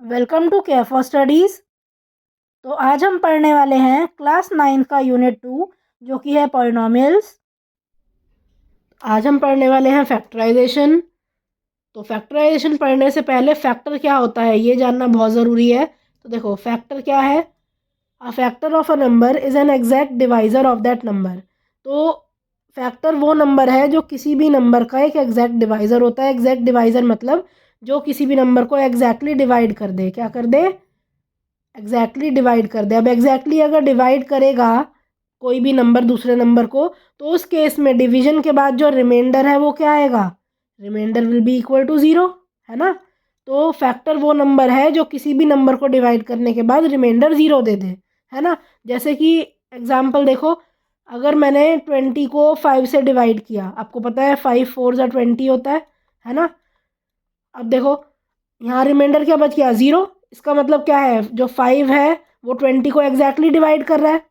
Welcome to care for studies. तो आज हम पढ़ने वाले हैं क्लास 9 का यूनिट 2 जो कि है पॉलिनॉमियल्स। आज हम पढ़ने वाले हैं फैक्टराइजेशन। तो फैक्टराइजेशन पढ़ने से पहले फैक्टर क्या होता है ये जानना बहुत ज़रूरी है। तो देखो फैक्टर क्या है। अ factor of a number is an exact divisor of that number. तो फैक्टर वो नंबर है जो किसी भी नंबर का एक एग्जैक्ट डिवाइज़र होता है। एग्जैक्ट डिवाइज़र मतलब जो किसी भी नंबर को एग्जैक्टली डिवाइड कर दे। क्या कर दे? एग्जैक्टली डिवाइड कर दे। अब एग्जैक्टली अगर डिवाइड करेगा कोई भी नंबर दूसरे नंबर को, तो उस केस में डिवीजन के बाद जो रिमाइंडर है वो क्या आएगा? Remainder will be equal to zero, है ना। तो फैक्टर वो नंबर है जो किसी भी नंबर को डिवाइड करने के बाद रिमाइंडर ज़ीरो दे दे, है ना। जैसे कि एग्जाम्पल देखो, अगर मैंने 20 को 5 से डिवाइड किया, आपको पता है 5 4 ज़ा 20 होता है ना। अब देखो यहाँ रिमाइंडर क्या बच गया? ज़ीरो। इसका मतलब क्या है? जो 5 है वो 20 को एग्जैक्टली डिवाइड कर रहा है।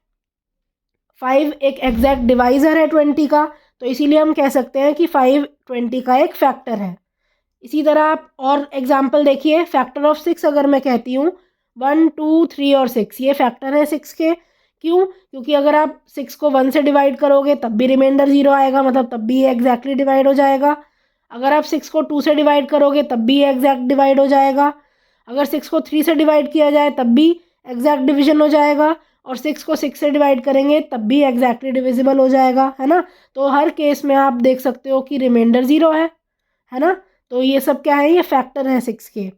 5 एक एग्जैक्ट डिवाइज़र है 20 का, तो इसीलिए हम कह सकते हैं कि 5 20 का एक फैक्टर है। इसी तरह आप और एग्जाम्पल देखिए, फैक्टर ऑफ 6 अगर मैं कहती हूँ 1 2 3 और 6, ये फैक्टर है 6 के। क्यों? क्योंकि अगर आप 6 को 1 से डिवाइड करोगे तब भी रिमाइंडर 0 आएगा, मतलब तब भी ये एग्जैक्टली डिवाइड हो जाएगा। अगर आप 6 को 2 से डिवाइड करोगे तब भी ये एग्जैक्ट डिवाइड हो जाएगा। अगर 6 को 3 से डिवाइड किया जाए तब भी एग्जैक्ट डिवीजन हो जाएगा, और 6 को 6 से डिवाइड करेंगे तब भी एग्जैक्टली डिविजिबल हो जाएगा, है ना। तो हर केस में आप देख सकते हो कि रिमाइंडर 0 है ना। तो ये सब क्या है? ये फैक्टर है 6 के।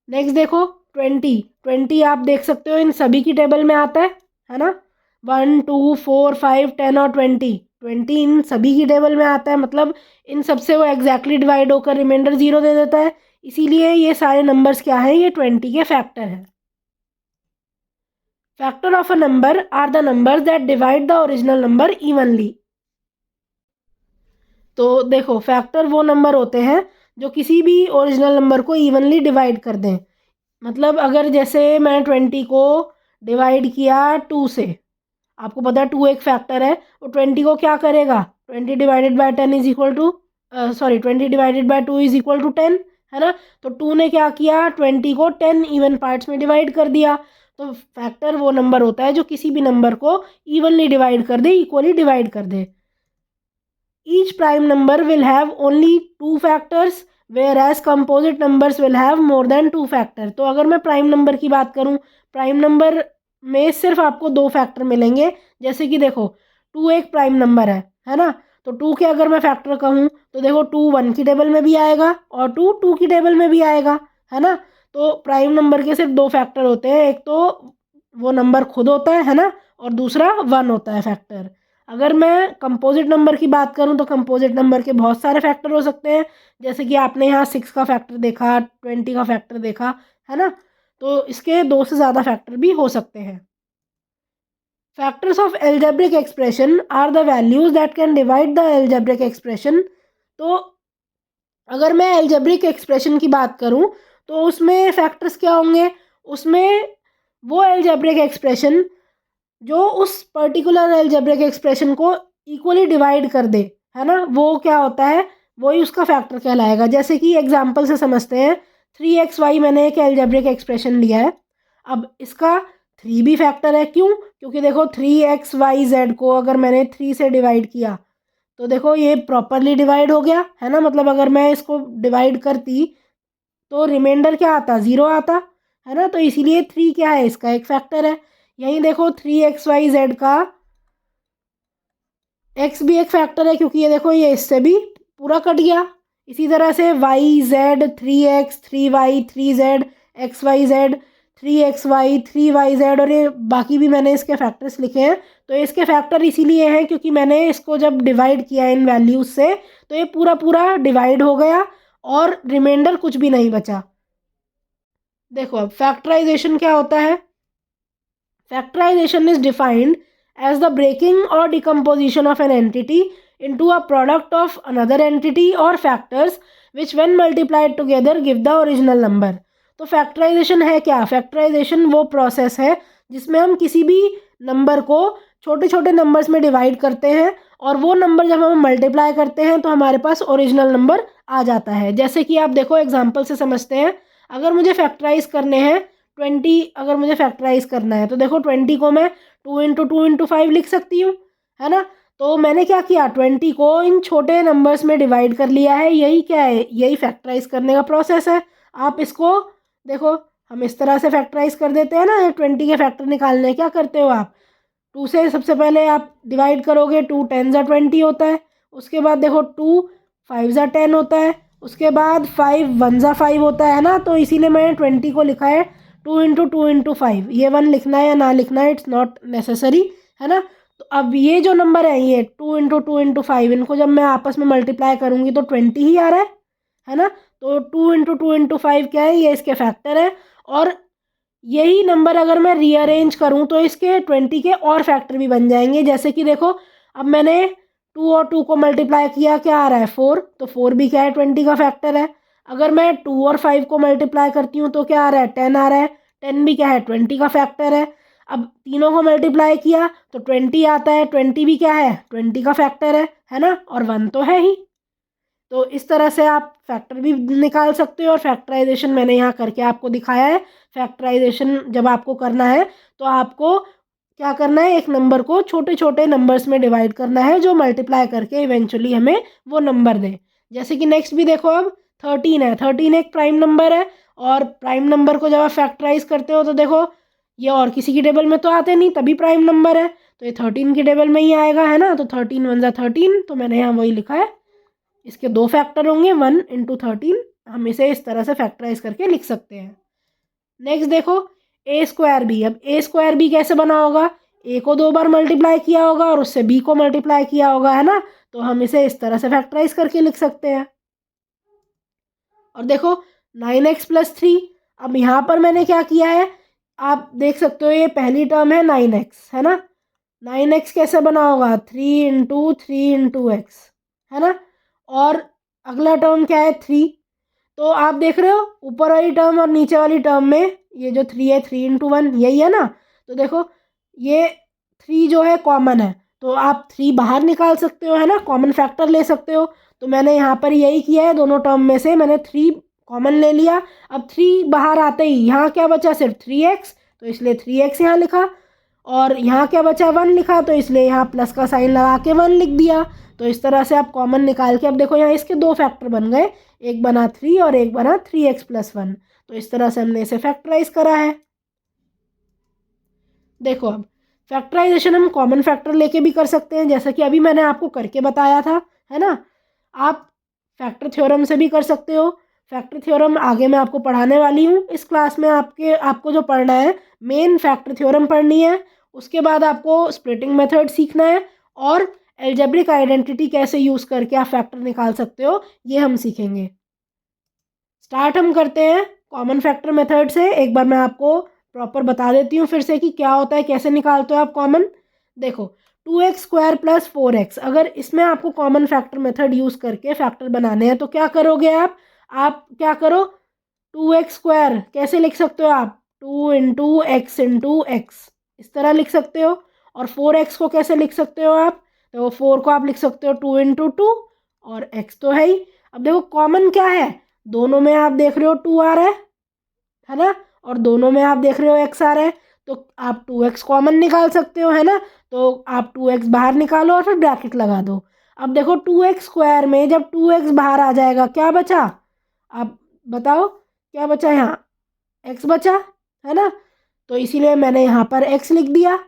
नेक्स्ट देखो 20 आप देख सकते हो इन सभी की टेबल में आता है ना। 1 2 4 5 10 और 20 इन सभी की टेबल में आता है, मतलब इन सबसे वो एग्जैक्टली डिवाइड होकर रिमाइंडर 0 दे देता है। इसीलिए ये सारे नंबर्स क्या हैं? ये 20 के फैक्टर हैं। Factor of a number are the numbers that divide the original number evenly. तो देखो फैक्टर वो नंबर होते हैं जो किसी भी ओरिजिनल नंबर को इवनली डिवाइड कर दें। मतलब अगर जैसे मैंने 20 को डिवाइड किया 2 से, आपको पता है 2 एक फैक्टर है, तो 20 को क्या करेगा? 20 divided by 10 is equal to 20 divided by 2 is equal to 10, है ना। तो 2 ने क्या किया? 20 को 10 इवन पार्ट्स में डिवाइड कर दिया। तो फैक्टर वो नंबर होता है जो किसी भी नंबर को इवनली डिवाइड कर दे, इक्वली डिवाइड कर दे। Each prime number will have only 2 factors whereas composite numbers will have more than 2 factor. तो अगर मैं प्राइम नंबर की बात करूं, प्राइम नंबर में सिर्फ आपको 2 फैक्टर मिलेंगे। जैसे कि देखो 2 एक प्राइम नंबर है ना। तो 2 के अगर मैं फैक्टर कहूँ तो देखो 2 1 की टेबल में भी आएगा और 2 2 की टेबल में भी आएगा, है ना। तो प्राइम नंबर के सिर्फ 2 फैक्टर होते हैं, एक तो वो नंबर खुद होता है ना, और दूसरा 1 होता है फैक्टर। अगर मैं कंपोजिट नंबर की बात करूं तो कंपोजिट नंबर के बहुत सारे फैक्टर हो सकते हैं। जैसे कि आपने यहाँ 6 का फैक्टर देखा, 20 का फैक्टर देखा, है ना। तो इसके 2 से ज़्यादा फैक्टर भी हो सकते हैं। Factors of algebraic expression are the values that can divide the algebraic expression. तो अगर मैं एल्जेब्रिक एक्सप्रेशन की बात करूं तो उसमें फैक्टर्स क्या होंगे? उसमें वो एल्जेब्रिक एक्सप्रेशन जो उस पर्टिकुलर एल्जेब्रिक एक्सप्रेशन को इक्वली डिवाइड कर दे, है ना, वो क्या होता है? वही उसका फैक्टर कहलाएगा। जैसे कि एग्जांपल से समझते हैं, 3xy मैंने एक एल्जेब्रिक एक्सप्रेशन लिया है। अब इसका 3 भी फैक्टर है। क्यों? क्योंकि देखो 3xyz को अगर मैंने 3 से डिवाइड किया तो देखो ये प्रॉपरली डिवाइड हो गया, है ना। मतलब अगर मैं इसको डिवाइड करती तो रिमाइंडर क्या आता? 0 आता, है ना। तो इसीलिए 3 क्या है? इसका एक फैक्टर है। यहीं देखो 3xyz का x भी एक फैक्टर है, क्योंकि ये देखो ये इससे भी पूरा कट गया। इसी तरह से yz 3x 3y 3z xyz 3xy 3yz, और ये बाकी भी मैंने इसके फैक्टर्स लिखे हैं। तो इसके फैक्टर इसीलिए हैं क्योंकि मैंने इसको जब डिवाइड किया इन वैल्यूज से तो ये पूरा पूरा डिवाइड हो गया और रिमाइंडर कुछ भी नहीं बचा। देखो अब फैक्टराइजेशन क्या होता है? Factorization is defined as the breaking or decomposition of an entity into a product of another entity or factors which when multiplied together give the original number. तो फैक्टराइजेशन है क्या? फैक्टराइजेशन वो प्रोसेस है जिसमें हम किसी भी नंबर को छोटे छोटे नंबर्स में डिवाइड करते हैं, और वो नंबर जब हम मल्टीप्लाई करते हैं तो हमारे पास ओरिजिनल नंबर आ जाता है। जैसे कि आप देखो एग्जांपल से समझते हैं। अगर मुझे फैक्टराइज करने हैं 20, अगर मुझे फैक्टराइज करना है तो देखो 20 को मैं 2 × 2 × 5 लिख सकती हूँ, है ना। तो मैंने क्या किया, 20 को इन छोटे नंबर्स में डिवाइड कर लिया है। यही क्या है, यही फैक्टराइज करने का प्रोसेस है। आप इसको देखो, हम इस तरह से फैक्टराइज कर देते हैं ना। 20 के फैक्टर निकालने हैं, क्या करते हो आप, 2 से सबसे पहले आप डिवाइड करोगे, 2 × 10 = 20 होता है। उसके बाद देखो 2 × 5 = 10 होता है। उसके बाद 5 × 1 = 5 होता है ना। तो इसीलिए मैंने 20 को लिखा है 2 × 2 × 5। ये 1 लिखना है या ना लिखना है, इट्स नॉट नेसेसरी, है ना। तो अब ये जो नंबर है, ये 2 × 2 × 5, इनको जब मैं आपस में मल्टीप्लाई करूँगी तो 20 ही आ रहा है ना। तो 2 × 2 × 5 क्या है, ये इसके फैक्टर है। और यही नंबर अगर मैं रीअरेंज करूं तो इसके 20 के और फैक्टर भी बन जाएंगे। जैसे कि देखो, अब मैंने 2 और 2 को मल्टीप्लाई किया, क्या आ रहा है, 4। तो 4 भी क्या है, 20 का फैक्टर है। अगर मैं 2 और 5 को मल्टीप्लाई करती हूँ तो क्या आ रहा है, 10 आ रहा है। 10 भी क्या है, 20 का फैक्टर है। अब तीनों को मल्टीप्लाई किया तो 20 आता है। 20 भी क्या है, 20 का फैक्टर है ना। और 1 तो है ही। तो इस तरह से आप फैक्टर भी निकाल सकते हो। और फैक्टराइजेशन मैंने यहाँ करके आपको दिखाया है। फैक्टराइजेशन जब आपको करना है तो आपको क्या करना है, एक नंबर को छोटे छोटे नंबर्स में डिवाइड करना है, जो मल्टीप्लाई करके इवेंचुअली हमें वो नंबर दे। जैसे कि नेक्स्ट भी देखो, अब 13 है। 13 एक प्राइम नंबर है। और प्राइम नंबर को जब आप फैक्टराइज करते हो तो देखो, ये और किसी की टेबल में तो आते नहीं, तभी प्राइम नंबर है। तो ये 13 की टेबल में ही आएगा, है ना। तो 13 × 1 = 13, तो मैंने यहाँ वही लिखा है। इसके 2 फैक्टर होंगे, 1 × 13। हम इसे इस तरह से फैक्टराइज करके लिख सकते हैं। नेक्स्ट देखो, a²b। अब a²b कैसे बना होगा, a को 2 बार मल्टीप्लाई किया होगा और उससे b को मल्टीप्लाई किया होगा, है ना। तो हम इसे इस तरह से फैक्टराइज करके लिख सकते हैं। और देखो 9x + 3। अब यहाँ पर मैंने क्या किया है, आप देख सकते हो, ये पहली टर्म है 9x, है ना। 9x कैसे बना होगा, 3 × 3 × x, है ना। और अगला टर्म क्या है, 3। तो आप देख रहे हो, ऊपर वाली टर्म और नीचे वाली टर्म में ये जो 3 है, 3 × 1 यही है ना। तो देखो, ये 3 जो है कॉमन है, तो आप 3 बाहर निकाल सकते हो, है ना, कॉमन फैक्टर ले सकते हो। तो मैंने यहाँ पर यही किया है, दोनों टर्म में से मैंने 3 कॉमन ले लिया। अब 3 बाहर आते ही यहाँ क्या बचा, सिर्फ 3x, तो इसलिए 3x यहाँ लिखा। और यहाँ क्या बचा, 1 लिखा, तो इसलिए यहाँ प्लस का साइन लगा के 1 लिख दिया। तो इस तरह से आप कॉमन निकाल के, अब देखो यहाँ इसके 2 फैक्टर बन गए, एक बना 3 और एक बना 3x + 1। तो इस तरह से हमने इसे फैक्टराइज करा है। देखो, अब फैक्टराइजेशन हम कॉमन फैक्टर लेके भी कर सकते हैं, जैसा कि अभी मैंने आपको करके बताया था, है ना। आप फैक्टर थ्योरम से भी कर सकते हो। फैक्टर थ्योरम आगे मैं आपको पढ़ाने वाली हूँ इस क्लास में। आपको जो पढ़ना है, मेन फैक्टर थ्योरम पढ़नी है। उसके बाद आपको स्प्लिटिंग मेथड सीखना है। और एल्जेब्रिक आइडेंटिटी कैसे यूज़ करके आप फैक्टर निकाल सकते हो, ये हम सीखेंगे। स्टार्ट हम करते हैं कॉमन फैक्टर मेथड से। एक बार मैं आपको प्रॉपर बता देती हूँ फिर से कि क्या होता है, कैसे निकालते हो आप कॉमन। देखो, 2x² + 4x, अगर इसमें आपको कॉमन फैक्टर मेथड यूज़ करके फैक्टर बनाने हैं तो क्या करोगे आप क्या करो, 2x² कैसे लिख सकते हो आप, 2 × x × x, इस तरह लिख सकते हो। और 4x को कैसे लिख सकते हो आप, तो 4 को आप लिख सकते हो 2 × 2, और x तो है ही। अब देखो कॉमन क्या है, दोनों में आप देख रहे हो 2 आ रहा है ना। और दोनों में आप देख रहे हो x आ रहा है, तो आप 2x कॉमन निकाल सकते हो, है ना। तो आप 2x बाहर निकालो और फिर ब्रैकेट लगा दो। अब देखो 2x² में जब 2x बाहर आ जाएगा, क्या बचा, आप बताओ क्या बचा, यहाँ x बचा, है ना। तो इसीलिए मैंने यहाँ पर x लिख दिया।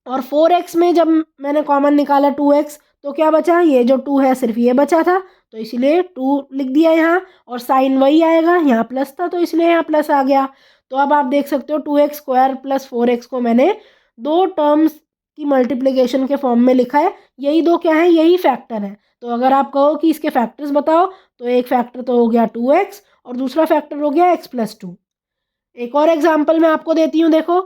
और 4x में जब मैंने कॉमन निकाला 2x, तो क्या बचा, ये जो 2 है सिर्फ ये बचा था, तो इसलिए 2 लिख दिया यहाँ। और साइन वही आएगा, यहाँ प्लस था तो इसलिए यहाँ प्लस आ गया। तो अब आप देख सकते हो 2x² + 4x को मैंने 2 टर्म्स की मल्टीप्लिकेशन के फॉर्म में लिखा है। यही दो क्या है, यही फैक्टर है। तो अगर आप कहो कि इसके फैक्टर्स बताओ, तो एक फैक्टर तो हो गया 2x और दूसरा फैक्टर हो गया x + 2। एक और एग्जाम्पल मैं आपको देती हूँ। देखो,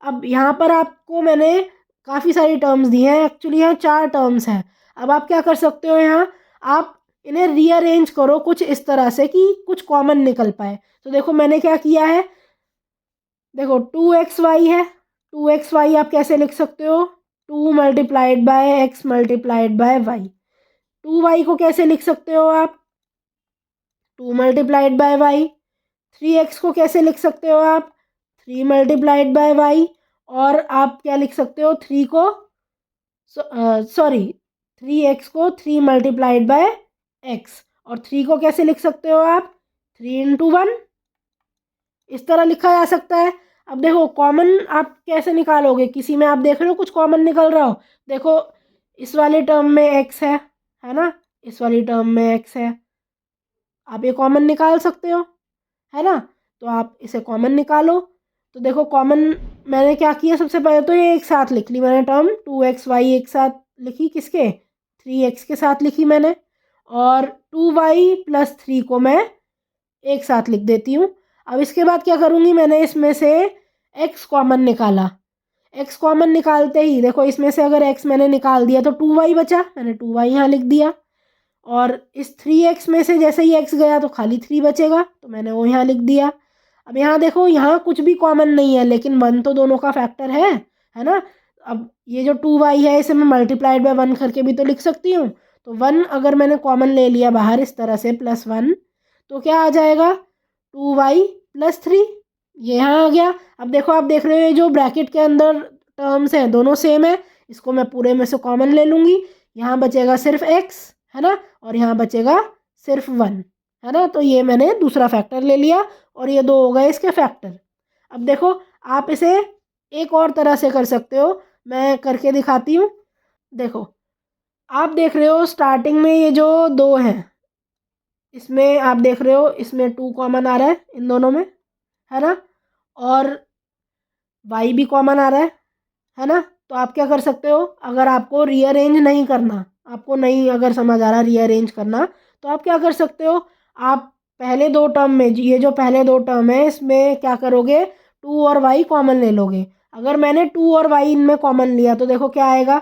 अब यहाँ पर आपको मैंने काफ़ी सारी टर्म्स दी हैं, एक्चुअली यहाँ 4 टर्म्स हैं। अब आप क्या कर सकते हो, यहाँ आप इन्हें रीअरेंज करो कुछ इस तरह से कि कुछ कॉमन निकल पाए। तो देखो मैंने क्या किया है, देखो 2xy है, 2xy आप कैसे लिख सकते हो, 2 × x × y। 2y को कैसे लिख सकते हो आप, 2 × y। 3x को कैसे लिख सकते हो आप? 3 मल्टीप्लाइड बाय वाई, और आप क्या लिख सकते हो? 3 को सॉरी 3x को 3 मल्टीप्लाइड बाय x, और 3 को कैसे लिख सकते हो आप? 3 इंटू 1, इस तरह लिखा जा सकता है। अब देखो कॉमन आप कैसे निकालोगे? किसी में आप देख रहे हो कुछ कॉमन निकल रहा हो, देखो इस वाले टर्म में x है ना, इस वाली टर्म में x है, आप ये कॉमन निकाल सकते हो, है ना। तो आप इसे कॉमन निकालो। तो देखो कॉमन मैंने क्या किया, सबसे पहले तो ये एक साथ लिख ली मैंने टर्म 2xy एक साथ लिखी, किसके? 3x के साथ लिखी मैंने, और 2y प्लस 3 को मैं एक साथ लिख देती हूँ। अब इसके बाद क्या करूँगी, मैंने इसमें से x कॉमन निकाला। x कॉमन निकालते ही देखो इसमें से अगर x मैंने निकाल दिया तो 2y बचा, मैंने 2y यहाँ लिख दिया, और इस 3x में से जैसे ही x गया तो खाली 3 बचेगा, तो मैंने वो यहाँ लिख दिया। अब यहाँ देखो यहाँ कुछ भी कॉमन नहीं है, लेकिन 1 तो दोनों का फैक्टर है ना। अब ये जो 2y है इसे मैं मल्टीप्लाइड बाय 1 करके भी तो लिख सकती हूँ। तो 1 अगर मैंने कॉमन ले लिया बाहर इस तरह से +1, तो क्या आ जाएगा? 2y प्लस 3, ये यहाँ आ गया। अब देखो आप देख रहे हो जो ब्रैकेट के अंदर टर्म्स हैं दोनों सेम है, इसको मैं पूरे में से कॉमन ले लूँगी, यहाँ बचेगा सिर्फ x, है ना, और यहाँ बचेगा सिर्फ 1, है ना। तो ये मैंने दूसरा फैक्टर ले लिया, और ये 2 हो गए इसके फैक्टर। अब देखो आप इसे एक और तरह से कर सकते हो, मैं करके दिखाती हूँ। देखो आप देख रहे हो स्टार्टिंग में ये जो 2 हैं, इसमें आप देख रहे हो इसमें 2 कॉमन आ रहा है इन दोनों में, है ना, और y भी कॉमन आ रहा है ना। तो आप क्या कर सकते हो, अगर आपको रीअरेंज नहीं करना, आपको नहीं अगर समझ आ रहा रीअरेंज करना, तो आप क्या कर सकते हो, आप पहले 2 टर्म में, ये जो पहले 2 टर्म है इसमें क्या करोगे, 2 और y कॉमन ले लोगे। अगर मैंने 2 और y इनमें कॉमन लिया तो देखो क्या आएगा,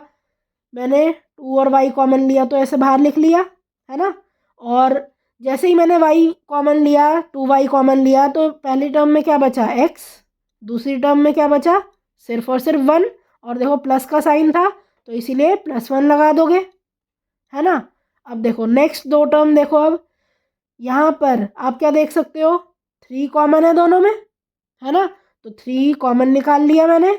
मैंने 2 और y कॉमन लिया तो ऐसे बाहर लिख लिया, है ना। और जैसे ही मैंने y कॉमन लिया, 2y कॉमन लिया, तो पहली टर्म में क्या बचा? x, दूसरी टर्म में क्या बचा? सिर्फ और सिर्फ 1, और देखो प्लस का साइन था तो इसीलिए +1 लगा दोगे, है ना। अब देखो नेक्स्ट 2 टर्म देखो, अब यहाँ पर आप क्या देख सकते हो, 3 कॉमन है दोनों में, है ना। तो 3 कॉमन निकाल लिया मैंने,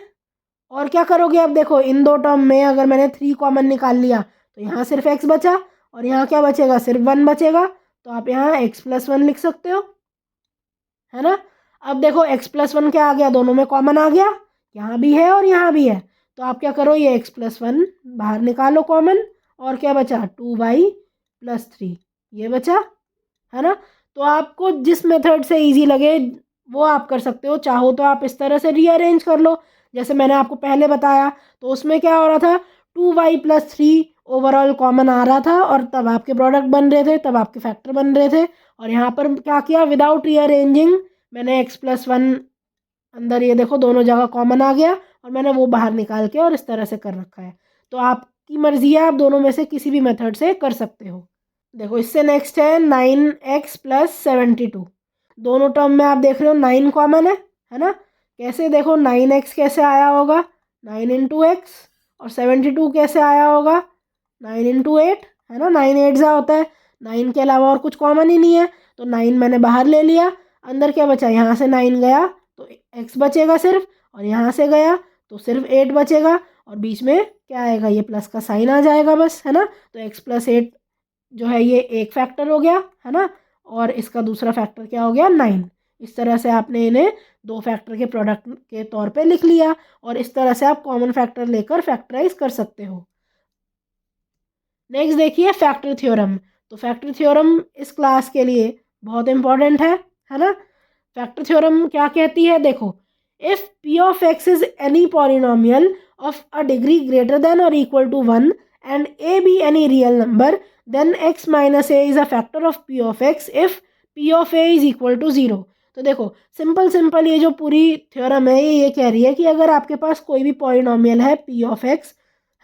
और क्या करोगे, अब देखो इन 2 टर्म में अगर मैंने 3 कॉमन निकाल लिया तो यहाँ सिर्फ x बचा, और यहाँ क्या बचेगा? सिर्फ 1 बचेगा, तो आप यहाँ x + 1 लिख सकते हो, है ना। अब देखो x + 1 क्या आ गया, दोनों में कॉमन आ गया, यहाँ भी है और यहाँ भी है। तो आप क्या करो, ये x + 1 बाहर निकालो कॉमन, और क्या बचा? 2y + 3, ये बचा, है ना। तो आपको जिस मेथड से इजी लगे वो आप कर सकते हो। चाहो तो आप इस तरह से रीअरेंज कर लो, जैसे मैंने आपको पहले बताया, तो उसमें क्या हो रहा था, 2y + 3 ओवरऑल कॉमन आ रहा था, और तब आपके प्रोडक्ट बन रहे थे, तब आपके फैक्टर बन रहे थे। और यहाँ पर क्या किया, विदाउट रीअरेंजिंग मैंने x + 1 अंदर, ये देखो दोनों जगह कॉमन आ गया, और मैंने वो बाहर निकाल के और इस तरह से कर रखा है। तो आपकी मर्जी है, आप दोनों में से किसी भी मेथड से कर सकते हो। देखो इससे नेक्स्ट है 9x + 72, दोनों टर्म में आप देख रहे हो 9 कॉमन है ना। कैसे देखो 9x कैसे आया होगा, 9 इंटू एक्स, और 72 कैसे आया होगा, 9 इंटू 8, है ना। 9 8 होता है, 9 के अलावा और कुछ कॉमन ही नहीं है, तो 9 मैंने बाहर ले लिया, अंदर क्या बचा, यहाँ से 9 गया तो x बचेगा सिर्फ, और यहाँ से गया तो सिर्फ 8 बचेगा, और बीच में क्या आएगा, ये प्लस का साइन आ जाएगा बस, है ना। तो x + 8 जो है ये एक फैक्टर हो गया, है ना, और इसका दूसरा फैक्टर क्या हो गया, 9। इस तरह से आपने इन्हें 2 फैक्टर के प्रोडक्ट के तौर पे लिख लिया, और इस तरह से आप कॉमन फैक्टर लेकर फैक्टराइज कर सकते हो। नेक्स्ट देखिए फैक्टर थ्योरम। तो फैक्टर थ्योरम इस क्लास के लिए बहुत इंपॉर्टेंट है ना। फैक्टर थ्योरम क्या कहती है, देखो, if p of x is any polynomial of a degree greater than or equal to 1 and a be any real number, then x minus a is a factor of p of x if p of a is equal to 0। तो देखो simple ये जो पूरी theorem है ये कह रही है कि अगर आपके पास कोई भी पॉलिनोमियल है p of x,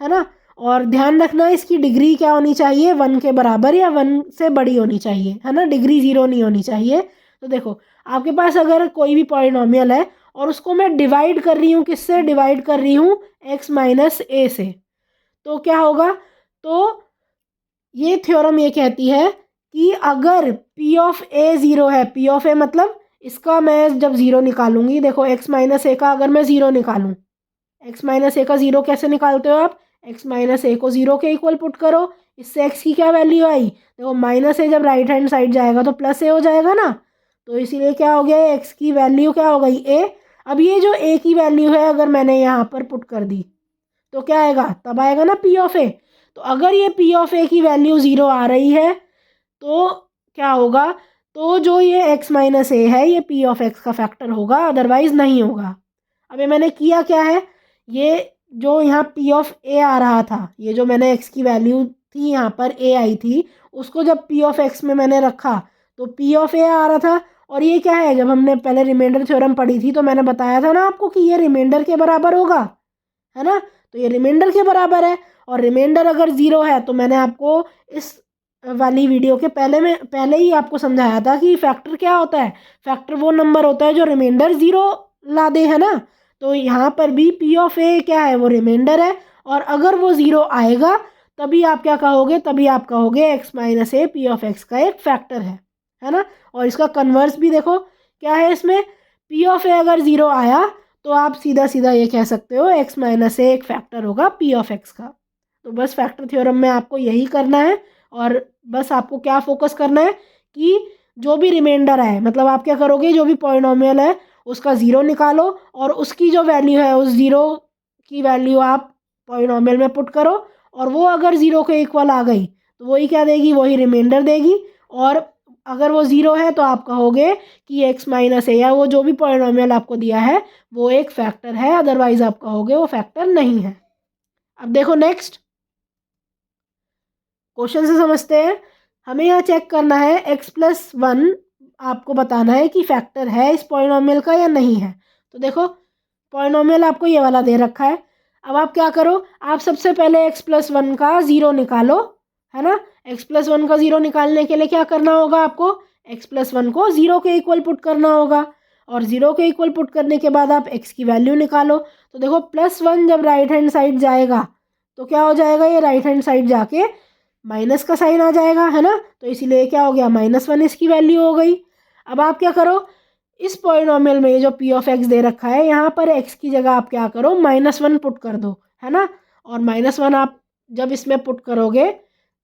है ना, और ध्यान रखना इसकी डिग्री क्या होनी चाहिए, 1 के बराबर या 1 से बड़ी होनी चाहिए, है ना, डिग्री 0 नहीं होनी चाहिए। तो देखो आपके पास अगर कोई भी पॉलिनोमियल है और उसको मैं डिवाइड कर रही हूँ, किससे डिवाइड कर रही हूँ, x माइनस ए से, तो क्या होगा, तो ये थ्योरम ये कहती है कि अगर p of a 0 है, p of a मतलब इसका मैं जब ज़ीरो निकालूंगी, देखो x माइनस ए का अगर मैं ज़ीरो निकालूँ, x माइनस ए का ज़ीरो कैसे निकालते हो आप, x माइनस ए को ज़ीरो के इक्वल पुट करो, इससे x की क्या वैल्यू आई, देखो माइनस ए जब राइट हैंड साइड जाएगा तो प्लस ए हो जाएगा ना, तो इसीलिए क्या हो गया, x की वैल्यू क्या हो गई a। अब ये जो a की वैल्यू है अगर मैंने यहाँ पर पुट कर दी तो क्या आएगा, तब आएगा ना p ऑफ a। तो अगर ये p ऑफ a की वैल्यू ज़ीरो आ रही है तो क्या होगा, तो जो ये x माइनस ए है ये p ऑफ x का फैक्टर होगा, अदरवाइज नहीं होगा। अब ये मैंने किया क्या है, ये जो यहाँ p ऑफ a आ रहा था, ये जो मैंने x की वैल्यू थी यहाँ पर a आई थी, उसको जब p ऑफ x में मैंने रखा तो p ऑफ a आ रहा था। और ये क्या है, जब हमने पहले रिमाइंडर थ्योरम पढ़ी थी तो मैंने बताया था ना आपको कि ये रिमाइंडर के बराबर होगा, है ना, तो ये रिमाइंडर के बराबर है। और रिमाइंडर अगर ज़ीरो है तो मैंने आपको इस वाली वीडियो के पहले ही आपको समझाया था कि फैक्टर क्या होता है, फैक्टर वो नंबर होता है जो रिमाइंडर ज़ीरो ला दे, है ना। तो यहाँ पर भी p ऑफ a क्या है, वो रिमाइंडर है, और अगर वो ज़ीरो आएगा तभी आप क्या कहोगे, तभी आप कहोगे x minus A p of x का एक फैक्टर है ना। और इसका कन्वर्स भी देखो क्या है, इसमें p ऑफ a अगर ज़ीरो आया तो आप सीधा सीधा ये कह सकते हो x माइनस ए एक फैक्टर होगा p ऑफ x का। तो बस फैक्टर थ्योरम में आपको यही करना है, और बस आपको क्या फोकस करना है कि जो भी रिमाइंडर आए, मतलब आप क्या करोगे, जो भी पॉलिनोमियल है उसका ज़ीरो निकालो और उसकी जो वैल्यू है उस ज़ीरो की वैल्यू आप पॉलिनोमियल में पुट करो, और वो अगर ज़ीरो के इक्वल आ गई तो वही क्या देगी, वही रिमाइंडर देगी। और अगर वो ज़ीरो है तो आप कहोगे कि x माइनस ए या वो जो भी पॉलिनोमियल आपको दिया है वो एक फैक्टर है, अदरवाइज आप कहोगे वो फैक्टर नहीं है। अब देखो नेक्स्ट क्वेश्चन से समझते हैं। हमें यहाँ चेक करना है x प्लस वन, आपको बताना है कि फैक्टर है इस पॉलिनोमियल का या नहीं है। तो देखो पॉलिनोमियल आपको ये वाला दे रखा है। अब आप क्या करो, आप सबसे पहले x प्लस वन का ज़ीरो निकालो, है ना। x प्लस वन का ज़ीरो निकालने के लिए क्या करना होगा आपको, x प्लस वन को ज़ीरो के इक्वल पुट करना होगा, और ज़ीरो के इक्वल पुट करने के बाद आप x की वैल्यू निकालो। तो देखो प्लस वन जब राइट हैंड साइड जाएगा तो क्या हो जाएगा, ये राइट हैंड साइड जाके माइनस का साइन आ जाएगा, है ना। तो इसीलिए क्या हो गया, माइनस वन इसकी वैल्यू हो गई। अब आप क्या करो, इस पॉलिनोमियल में ये जो p ऑफ x दे रखा है यहाँ पर x की जगह आप क्या करो, माइनस वन पुट कर दो, है ना। और माइनस वन आप जब इसमें पुट करोगे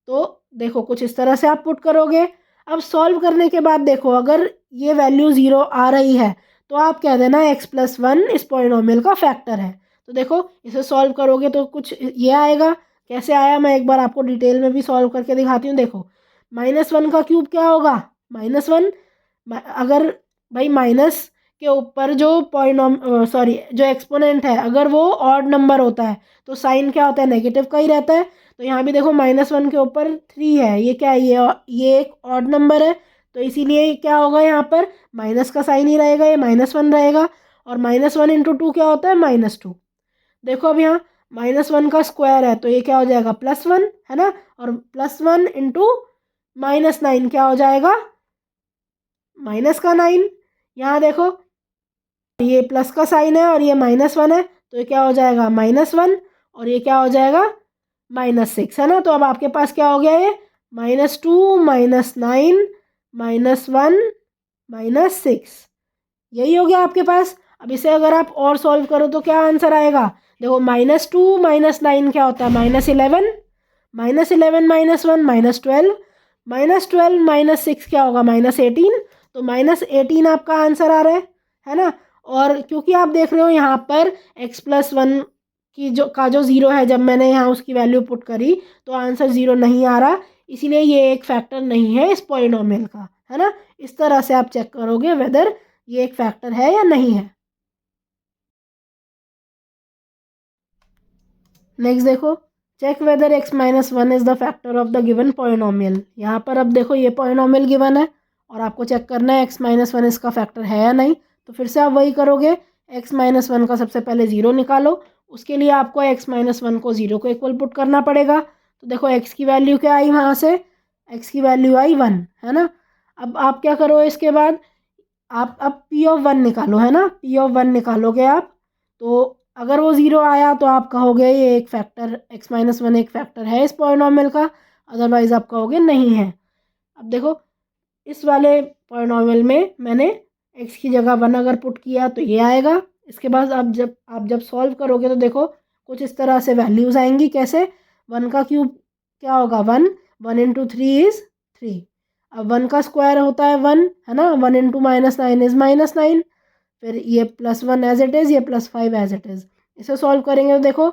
तो देखो कुछ इस तरह से आप पुट करोगे। अब सॉल्व करने के बाद देखो अगर ये वैल्यू ज़ीरो आ रही है तो आप कह देना x प्लस वन इस पॉलिनोमियल का फैक्टर है। तो देखो इसे सॉल्व करोगे तो कुछ ये आएगा, कैसे आया मैं एक बार आपको डिटेल में भी सॉल्व करके दिखाती हूँ। देखो माइनस वन का क्यूब क्या होगा, माइनस वन, अगर भाई माइनस के ऊपर जो जो एक्सपोनेंट है अगर वो ऑड नंबर होता है तो साइन क्या होता है, नेगेटिव का ही रहता है। तो यहाँ भी देखो माइनस वन के ऊपर थ्री है, ये क्या है, ये एक ऑड नंबर है, तो इसीलिए क्या होगा, यहाँ पर माइनस का साइन ही रहेगा, ये माइनस वन रहेगा। और माइनस वन इंटू टू क्या होता है, माइनस टू। देखो अब यहाँ माइनस वन का स्क्वायर है तो ये क्या हो जाएगा, प्लस वन, है ना। और plus one into minus nine क्या हो जाएगा, माइनस का नाइन। यहाँ देखो ये प्लस का साइन है और ये माइनस वन है तो ये क्या हो जाएगा, माइनस वन, और ये क्या हो जाएगा, माइनस सिक्स, है ना। तो अब आपके पास क्या हो गया, ये minus two minus nine minus one minus six, यही हो गया आपके पास। अब इसे अगर आप और सॉल्व करो तो क्या आंसर आएगा, देखो माइनस टू माइनस नाइन क्या होता है, minus eleven, minus eleven minus one minus twelve, minus twelve minus six क्या होगा, माइनस एटीन। तो माइनस एटीन आपका आंसर आ रहा है ना। और क्योंकि आप देख रहे हो यहाँ पर x प्लस वन की जो ज़ीरो है, जब मैंने यहाँ उसकी वैल्यू पुट करी तो आंसर ज़ीरो नहीं आ रहा, इसीलिए ये एक फैक्टर नहीं है इस पॉलिनोमियल का, है ना। इस तरह से आप चेक करोगे वेदर ये एक फैक्टर है या नहीं है। नेक्स्ट देखो, check whether x minus one is the factor of the given polynomial. यहाँ पर अब देखो ये पॉलिनोमियल गिवन है और आपको चेक करना है x माइनस वन इसका फैक्टर है या नहीं। तो फिर से आप वही करोगे, x माइनस वन का सबसे पहले ज़ीरो निकालो, उसके लिए आपको x माइनस वन को ज़ीरो को इक्वल पुट करना पड़ेगा। तो देखो x की वैल्यू क्या आई, वहाँ से x की वैल्यू आई वन, है ना। अब आप क्या करो, इसके बाद आप अब p ऑफ वन निकालो, है ना, p ऑफ वन निकालोगे आप। तो अगर वो ज़ीरो आया तो आप कहोगे ये एक फैक्टर, x माइनस वन एक फैक्टर है इस पॉलिनोमियल का, अदरवाइज आप कहोगे नहीं है। अब देखो इस वाले पॉलिनोमियल में मैंने एक्स की जगह 1 अगर पुट किया तो ये आएगा। इसके बाद आप जब सॉल्व करोगे तो देखो कुछ इस तरह से वैल्यूज़ आएंगी। कैसे? 1 का क्यूब क्या होगा? 1, 1 इंटू 3 इज़ 3। अब 1 का स्क्वायर होता है 1, है ना। 1 इंटू -9 इज़ -9। फिर ये +1 एज इट इज़, ये +5 एज इट इज़। इसे सॉल्व करेंगे तो देखो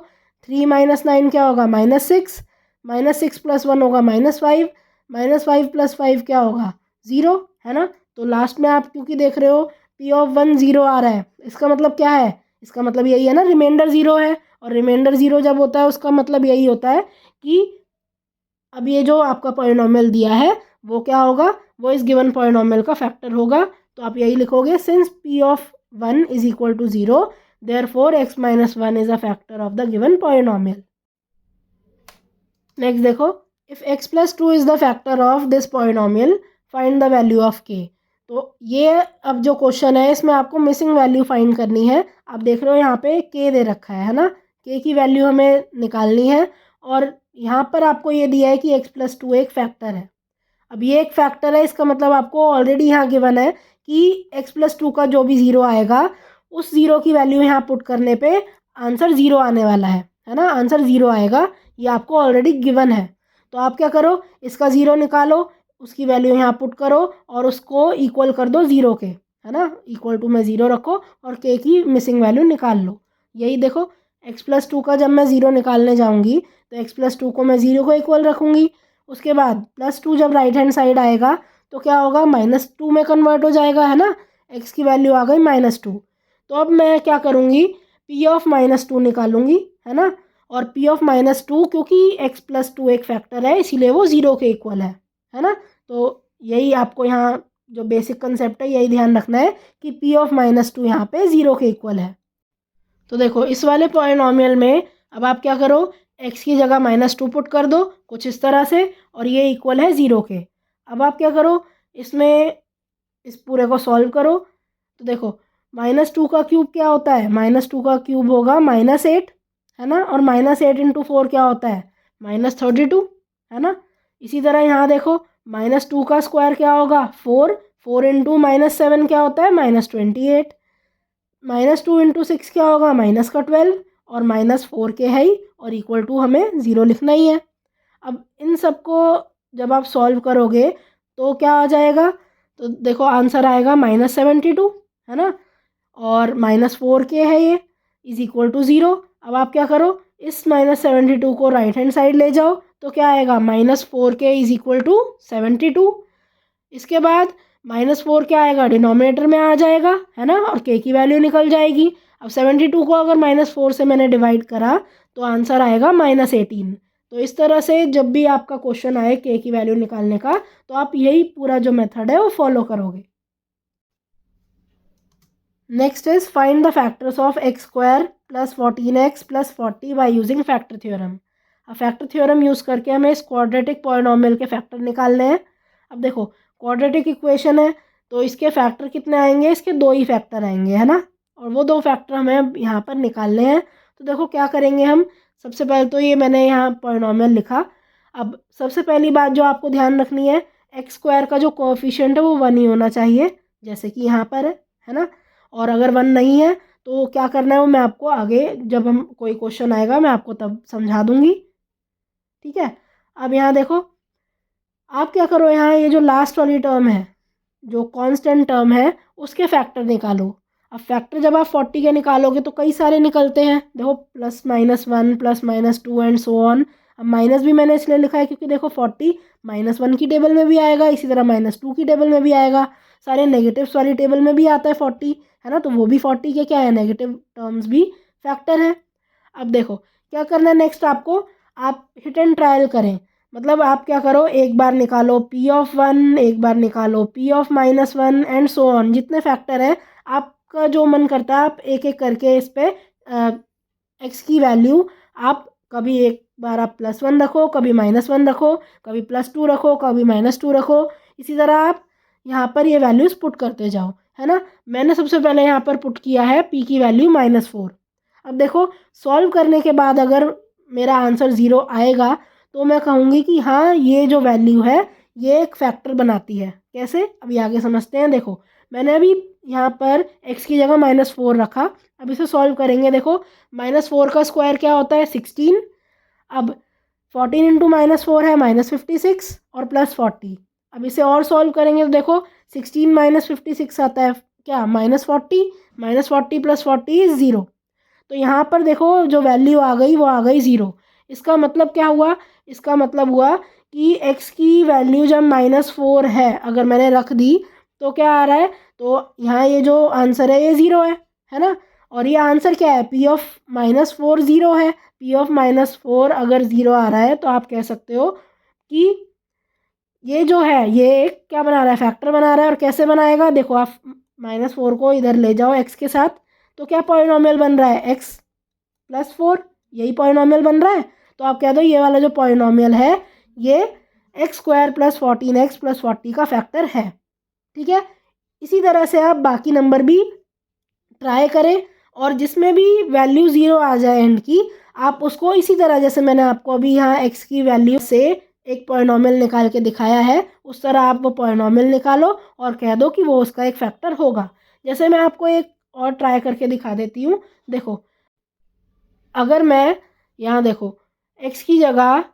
3 - 9 क्या होगा? -6। -6 + 1 होगा -5। -5 + 5 क्या होगा? 0, है ना। तो लास्ट में आप क्योंकि देख रहे हो P ऑफ 1 0 आ रहा है, इसका मतलब क्या है? इसका मतलब यही है ना, रिमाइंडर 0 है। और रिमाइंडर 0 जब होता है उसका मतलब यही होता है कि अब ये जो आपका पॉलिनॉमियल दिया है वो क्या होगा? वो इस गिवन पॉलिनॉमियल का फैक्टर होगा। तो आप यही लिखोगे, since P of 1 is equal to 0, therefore x - 1 is a factor of the given polynomial. Next देखो, if x + 2 is the factor of this polynomial, find the value of k। तो ये अब जो क्वेश्चन है इसमें आपको मिसिंग वैल्यू फाइंड करनी है। आप देख रहे हो यहाँ पे k दे रखा है ना। k की वैल्यू हमें निकालनी है। और यहाँ पर आपको ये दिया है कि x + 2 एक फैक्टर है। अब ये एक फैक्टर है, इसका मतलब आपको ऑलरेडी यहाँ गिवन है कि x + 2 का जो भी 0 आएगा उस 0 की वैल्यू यहाँ पुट करने पे आंसर 0 आने वाला है ना। आंसर 0 आएगा, ये आपको ऑलरेडी गिवन है। तो आप क्या करो, इसका 0 निकालो, उसकी वैल्यू यहाँ पुट करो और उसको इक्वल कर दो 0 के, है ना। इक्वल टू में 0 रखो और k की मिसिंग वैल्यू निकाल लो। यही देखो, x + 2 का जब मैं 0 निकालने जाऊँगी तो x + 2 को मैं 0 को इक्वल रखूँगी। उसके बाद +2 जब राइट हैंड साइड आएगा तो क्या होगा? -2 में कन्वर्ट हो जाएगा, है ना। x की वैल्यू आ गई -2। तो अब मैं क्या करूँगी? P ऑफ -2 निकालूंगी, है ना। और P ऑफ -2 क्योंकि x + 2 एक फैक्टर है इसीलिए वो 0 के इक्वल है ना। तो यही आपको यहाँ जो बेसिक कंसेप्ट है यही ध्यान रखना है कि P ऑफ -2 यहाँ पे 0 के इक्वल है। तो देखो इस वाले पॉलिनॉमियल में अब आप क्या करो, x की जगह -2 पुट कर दो कुछ इस तरह से, और ये इक्वल है 0 के। अब आप क्या करो, इसमें इस पूरे को सॉल्व करो। तो देखो -2 का क्यूब क्या होता है? -2 का क्यूब होगा -8, है ना। और -8 इंटू 4 क्या होता है? -32, है ना। इसी तरह यहाँ देखो -2 का स्क्वायर क्या होगा? 4। 4 इंटू -7 क्या होता है? -28। -2 इंटू 6 क्या होगा? -12। और -4 के है ही और इक्वल टू हमें 0 लिखना ही है। अब इन सबको जब आप सॉल्व करोगे तो क्या आ जाएगा? तो देखो आंसर आएगा -72, है ना। और -4 के है ये इज इक्वल टू 0। अब आप क्या करो, इस -72 को राइट हैंड साइड ले जाओ तो क्या आएगा? -4 के इज इक्वल टू 72। इसके बाद -4 क्या आएगा? डिनोमिनेटर में आ जाएगा, है ना। और k की वैल्यू निकल जाएगी। अब 72 को अगर -4 से मैंने डिवाइड करा तो आंसर आएगा -18। तो इस तरह से जब भी आपका क्वेश्चन आए k की वैल्यू निकालने का तो आप यही पूरा जो मेथड है वो फॉलो करोगे। Next is find the factors of x² + 14x + 40 by using factor theorem. अब फैक्टर थ्योरम यूज़ करके हमें इस क्वाड्रेटिक पॉलिनॉमियल के फैक्टर निकालने हैं। अब देखो क्वाड्रेटिक इक्वेशन है तो इसके फैक्टर कितने आएंगे? इसके 2 ही फैक्टर आएंगे, है ना। और वो 2 फैक्टर हमें यहाँ पर निकालने हैं। तो देखो क्या करेंगे हम, सबसे पहले तो ये मैंने यहाँ पॉलिनॉमियल लिखा। अब सबसे पहली बात जो आपको ध्यान रखनी है, x² का जो कोएफिशिएंट है वो 1 ही होना चाहिए, जैसे कि यहाँ पर है ना। और अगर 1 नहीं है तो क्या करना है वो मैं आपको आगे जब हम कोई क्वेश्चन आएगा मैं आपको तब समझा दूंगी, ठीक है। अब यहाँ देखो आप क्या करो, यहाँ ये जो लास्ट वाली टर्म है जो कांस्टेंट टर्म है उसके फैक्टर निकालो। अब फैक्टर जब आप 40 के निकालोगे तो कई सारे निकलते हैं। देखो +-1 +-2 एंड सो ऑन। अब माइनस भी मैंने इसलिए लिखा है क्योंकि देखो 40 -1 की टेबल में भी आएगा, इसी तरह -2 की टेबल में भी आएगा, सारे नेगेटिव्स वाली टेबल में भी आता है 40, है ना। तो वो भी 40 के क्या है? नेगेटिव टर्म्स भी फैक्टर है। अब देखो क्या करना है नेक्स्ट आपको, आप हिट एंड ट्रायल करें। मतलब आप क्या करो, एक बार निकालो P ऑफ 1, एक बार निकालो P of -1 and so on. जितने फैक्टर हैं आपका जो मन करता है आप एक एक करके इस पे x की वैल्यू आप कभी एक बार आप +1 रखो, कभी -1 रखो, कभी +2 रखो, कभी -2 रखो। इसी तरह आप यहाँ पर ये वैल्यूज़ पुट करते जाओ, है ना। मैंने सबसे पहले यहाँ पर पुट किया है P की वैल्यू -4। अब देखो सॉल्व करने के बाद अगर मेरा आंसर 0 आएगा तो मैं कहूँगी कि हाँ ये जो वैल्यू है ये एक फैक्टर बनाती है। कैसे? अभी आगे समझते हैं। देखो मैंने अभी यहाँ पर x की जगह -4 रखा। अब इसे सॉल्व करेंगे। देखो -4 का स्क्वायर क्या होता है 16। अब 14 इंटू -4 है -56 और +40। अब इसे और सॉल्व करेंगे तो देखो 16 - 56 आता है क्या -40। -40 + 40 इज 0। तो यहाँ पर देखो जो वैल्यू आ गई वो आ गई 0। इसका मतलब क्या हुआ? इसका मतलब हुआ कि x की वैल्यू जब -4 है अगर मैंने रख दी तो क्या आ रहा है? तो यहाँ ये जो आंसर है ये 0 है ना। और ये आंसर क्या है? P ऑफ -4 0 है। P ऑफ -4 अगर 0 आ रहा है तो आप कह सकते हो कि ये जो है ये एक क्या बना रहा है? फैक्टर बना रहा है। और कैसे बनाएगा? देखो आप -4 को इधर ले जाओ x के साथ, तो क्या पॉलिनॉमियल बन रहा है? x + 4, यही पॉलिनॉमियल बन रहा है। तो आप कह दो ये वाला जो पॉलिनॉमियल है ये x² + 14x + 40 का फैक्टर है। ठीक है, इसी तरह से आप बाकी नंबर भी ट्राई करें और जिसमें भी वैल्यू 0 आ जाए एंड की, आप उसको इसी तरह जैसे मैंने आपको अभी यहाँ x की वैल्यू से एक पॉलिनॉमियल निकाल के दिखाया है उस तरह आप वो पॉलिनॉमियल निकालो और कह दो कि वो उसका एक फैक्टर होगा। जैसे मैं आपको एक और ट्राई करके दिखा देती हूँ। देखो अगर मैं यहाँ देखो x की जगह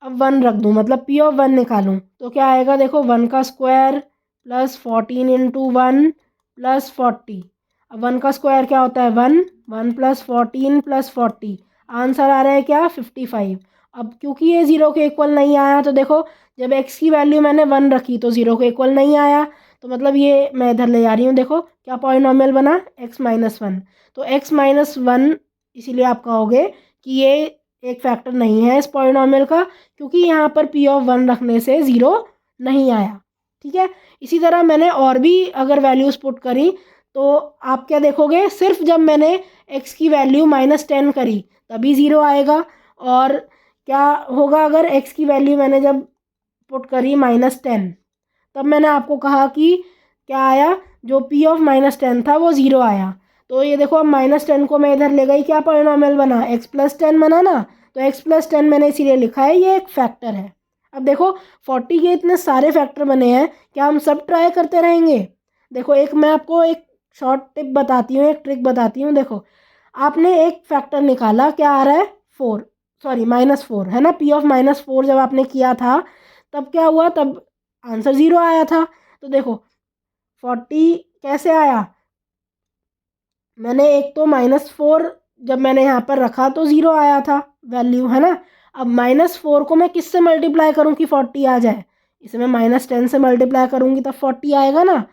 अब 1 रख दूँ, मतलब P ऑफ 1 निकालूँ तो क्या आएगा? देखो 1 का स्क्वायर + 14 इंटू 1 + 40। अब 1 का स्क्वायर क्या होता है? 1 1 + 14 + 40। आंसर आ रहा है क्या? 55। अब क्योंकि ये 0 के इक्वल नहीं आया तो देखो जब x की वैल्यू मैंने 1 रखी तो 0 के इक्वल नहीं आया, तो मतलब ये मैं इधर ले जा रही हूँ। देखो क्या पॉलिनॉमियल बना? x - 1। तो x - 1 इसीलिए आप कहोगे कि ये एक फैक्टर नहीं है इस पॉलिनॉमियल का, क्योंकि यहाँ पर P ऑफ 1 रखने से 0 नहीं आया। ठीक है, इसी तरह मैंने और भी अगर वैल्यूज़ पुट करी तो आप क्या देखोगे? सिर्फ जब मैंने x की वैल्यू -10 करी तभी 0 आएगा। और क्या होगा अगर x की वैल्यू मैंने जब पुट करी -10, तब मैंने आपको कहा कि क्या आया? जो P ऑफ -10 था वो 0 आया। तो ये देखो अब -10 को मैं इधर ले गई, क्या पॉलिनॉमियल बना? x + 10 बना ना। तो x + 10 मैंने इसीलिए लिखा है ये एक फैक्टर है। अब देखो 40 के इतने सारे फैक्टर बने हैं, क्या हम सब ट्राई करते रहेंगे? देखो एक मैं आपको एक शॉर्ट टिप बताती हूँ, एक ट्रिक बताती हूँ। देखो आपने एक फैक्टर निकाला, क्या आ रहा है? 4, सॉरी -4 है ना। P ऑफ -4 जब आपने किया था तब क्या हुआ? तब आंसर 0 आया था। तो देखो 40 कैसे आया? मैंने एक तो -4 जब मैंने यहाँ पर रखा तो 0 आया था वैल्यू, है ना। अब -4 को मैं किससे मल्टीप्लाई करूँ कि 40 आ जाए? इसे मैं -10 से मल्टीप्लाई करूँगी तब 40 आएगा ना।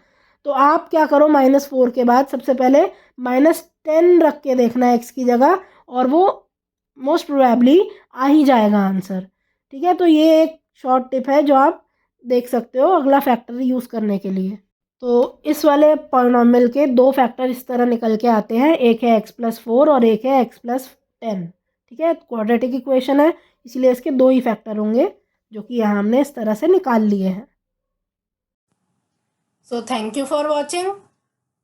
तो आप क्या करो, -4 के बाद सबसे पहले -10 रख के देखना x की जगह, और वो मोस्ट प्रोबेबली आ ही जाएगा आंसर। ठीक है, तो ये एक शॉर्ट टिप है जो आप देख सकते हो अगला फैक्टर यूज़ करने के लिए। तो इस वाले पॉलिनॉमियल के दो फैक्टर इस तरह निकल के आते हैं, एक है x + 4 और एक है x + 10। ठीक है, क्वाड्रेटिक इक्वेशन है इसलिए इसके दो ही फैक्टर होंगे जो कि यहाँ हमने इस तरह से निकाल लिए हैं। So thank you for watching.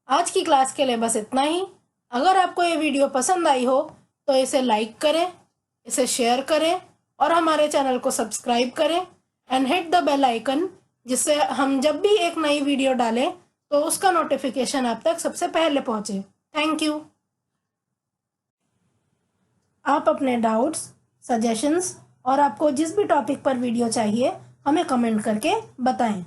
आज की क्लास के लिए बस इतना ही। अगर आपको ये वीडियो पसंद आई हो तो इसे लाइक करें, इसे शेयर करें और हमारे चैनल को सब्सक्राइब करें and hit the bell icon, जिससे हम जब भी एक नई वीडियो डालें तो उसका नोटिफिकेशन आप तक सबसे पहले पहुंचे। Thank you. आप अपने डाउट्स, सजेशंस और आपको जिस भी टॉपिक पर वीडियो चाहिए हमें कमेंट करके बताएं।